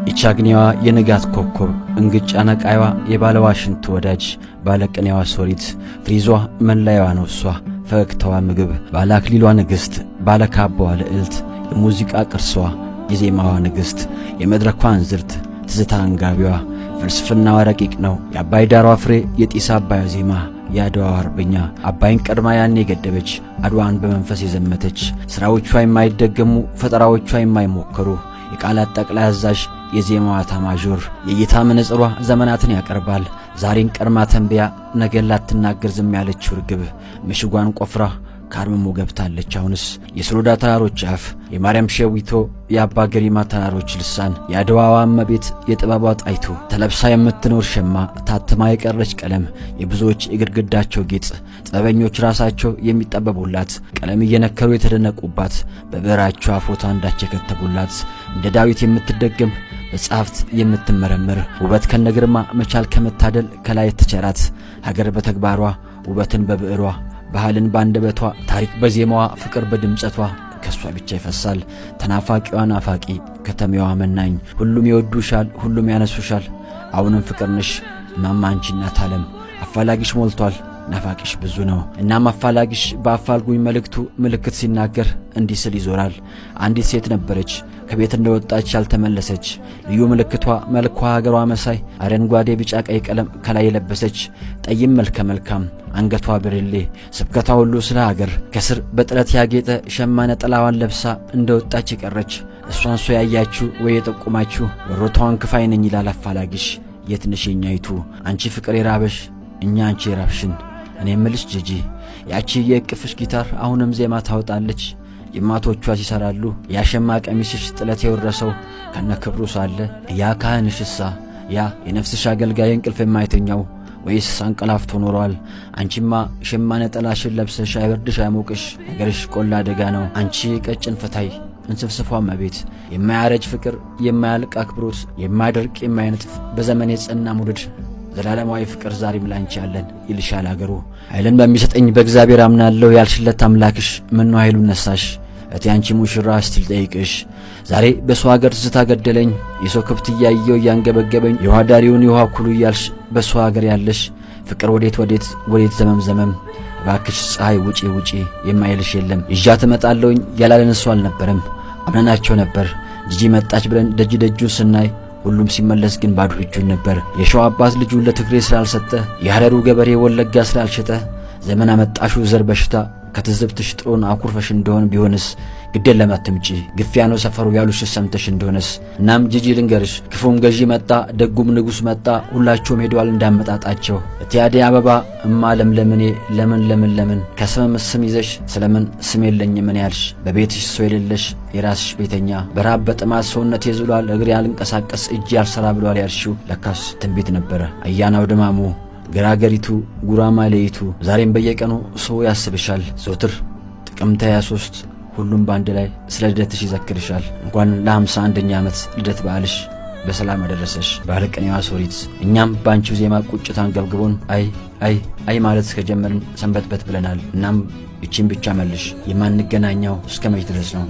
ኢቻግኒዋ የንጋት ኮከብ እንግጫ ነቃይዋ የባለዋሽንት ወዳጅ ባለቅኔዋ ሶሪት ፍሪዟ መላያዋ ነው እሷ ፈገግታዋ ምግብ ባለአክሊሏ ንግሥት ባለካባዋ ልዕልት የሙዚቃ ቅርሷ የዜማዋ ንግሥት የመድረኳ እንዝርት ትዝታ አንጋቢዋ ፍልስፍናዋ ረቂቅ ነው የአባይ ዳሯ ፍሬ የጢስ አባይ ዜማ ያድዋ አርበኛ አባይን ቀድማ ያኔ ገደበች አድዋን በመንፈስ የዘመተች ስራዎቿ የማይደገሙ ፈጠራዎቿ የማይሞከሩ የቃላት ጠቅላይ አዛዥ የዜማዋ ታማዦር የጌታ መነጽሯ ዘመናትን ያቀርባል ዛሬን ቀድማ ተንቢያ ነገን ላትናገር ዝም ያለችው ርግብ ምሽጓን ቆፍራ ካርመሞ ገብታለች አሁንስ የሶሎዳ ተራሮች አፍ የማርያም ሸዊቶ የአባ ገሪማ ተራሮች ልሳን የአድዋዋ እመቤት የጥበቧ ጣይቱ ተለብሳ የምትኖር ሸማ ታትማ የቀረች ቀለም የብዙዎች የግድግዳቸው ጌጥ ጥበበኞች ራሳቸው የሚጠበቡላት ቀለም እየነከሩ የተደነቁባት በብዕራቸው አፎታ እንዳቸከተቡላት እንደ ዳዊት የምትደገም በጻፍት የምትመረምር ውበት ከነግርማ መቻል ከመታደል ከላይ ተቸራት ሀገር በተግባሯ ውበትን በብዕሯ ባህልን ባንደበቷ ታሪክ በዜማዋ ፍቅር በድምጸቷ ከሷ ብቻ ይፈሳል ተናፋቂዋ ናፋቂ ከተማዋ መናኝ ሁሉም ይወዱሻል ሁሉም ያነሱሻል አሁንም ፍቅርንሽ ማማንቺ እናት ዓለም አፋላጊሽ ሞልቷል ናፋቂሽ ብዙ ነው እናም አፋላጊሽ በአፋልጉኝ መልእክቱ ምልክት ሲናገር እንዲህ ስል ይዞራል አንዲት ሴት ነበረች ከቤት እንደወጣች ያልተመለሰች ልዩ ምልክቷ መልኳ ሀገሯ መሳይ አረንጓዴ ቢጫ ቀይ ቀለም ከላይ የለበሰች ጠይም መልከ መልካም አንገቷ ብርሌ ስብከቷ ሁሉ ስለ ሀገር ከስር በጥለት ያጌጠ ሸማነ ጥላዋን ለብሳ እንደወጣች ይቀረች እሷን ሶ ያያችሁ ወይ የጠቁማችሁ ወሮታዋን ክፋይ ነኝ ይላል አፋላጊሽ የትንሽኛይቱ አንቺ ፍቅር የራበሽ እኛ አንቺ የራብሽን እኔ ምልሽ ጂጂ ያቺ የቅፍሽ ጊታር አሁንም ዜማ ታወጣለች የማቶቿ ሲሰራሉ ያሸማ ቀሚስሽ ጥለት የወረሰው ከነክብሩ ሳለ ያ ካህንሽሳ ያ የነፍስሽ አገልጋይ እንቅልፍ የማይተኛው ወይስ አንቀላፍቶ ኖሯል አንቺማ ሸማነ ጥላሽን ለብሰሽ አይበርድሽ አይሞቅሽ ነገርሽ ቆላ ደጋ ነው አንቺ ቀጭን ፈታይ እንስፍስፏ መቤት የማያረጅ ፍቅር የማያልቅ አክብሮት የማይደርቅ የማይነጥፍ በዘመን የጸና ሙድድ ዘላለማዊ ፍቅር ዛሬም ላንቺ ያለን ይልሻል አገሩ ኃይልን በሚሰጠኝ በእግዚአብሔር አምናለሁ ያልሽለት አምላክሽ ምን ነው ኃይሉን ነሳሽ እቲ አንቺ ሙሽራ ስቲል ጠይቅሽ ዛሬ በሰው ሀገር ትዝታ ገደለኝ የሰው ከብት እያየው ያንገበገበኝ የዋዳሪውን የውሃ ኩሉ ያልሽ በሰው ሀገር ያለሽ ፍቅር ወዴት ዘመም ባክሽ ፀሐይ ውጪ የማይልሽ የለም ይዣ ተመጣለውኝ ያላለን ሰው አልነበረም አምናናቸው ነበር ጂጂ መጣች ብለን ደጁን ስናይ ሁሉም ሲመለስ ግን ባዶ እጁን ነበር የሸዋ አባት ልጁን ለትግሬ ስላልሰጠ የሐረሩ ገበሬ ወለጋ ስላልሸጠ ዘመን አመጣሹ ዘር በሽታ ከትዝብትሽ ጥሩን አኩርፈሽ እንደሆነ ቢሆንስ ግዴን ለማትምጪ ግፊያ ነው ሰፈሩ ያሉሽ ሰምተሽ እንደሆነስ እናም ጂጂ ልንገርሽ ክፉም ገዢ መጣ ደጉም ንጉስ መጣ ሁላቸውም ሄደዋል እንዳመጣጣቸው እቲያዴ አበባ እማ ለምለምኔ ለምን ከስም ስም ይዘሽ ስለምን ስም የለኝ ምን ያልሽ በቤትሽ ሰው የሌለሽ የራስሽ ቤተኛ በራብ በጥማት ሰውነት ይዝሏል እግር ያልንቀሳቀስ እጅ ያልሰራ ብሏል ያልሽው ለካስ ትንቢት ነበረ አያናው ደማሙ ገራገሪቱ ጉራማሌይቱ ዛሬም በየቀኑ ሰው ያስብሻል ዞትር ጥቅምት 23 ሁሉም ባንድ ላይ ስለ ልደትሽ ይዘክርሻል እንኳን ለ51ኛ ዓመት ልደት በዓልሽ በሰላም አደረሰሽ ባለቅኔዋ ሶሪት እኛም ባንቺው ዜማ ቁጭታን ገብግቦን አይ ማለት ከጀመርን ሰንበትበት ብለናል እናም እቺን ብቻ መልሽ የማንገናኛው እስከ መች ድረስ ነው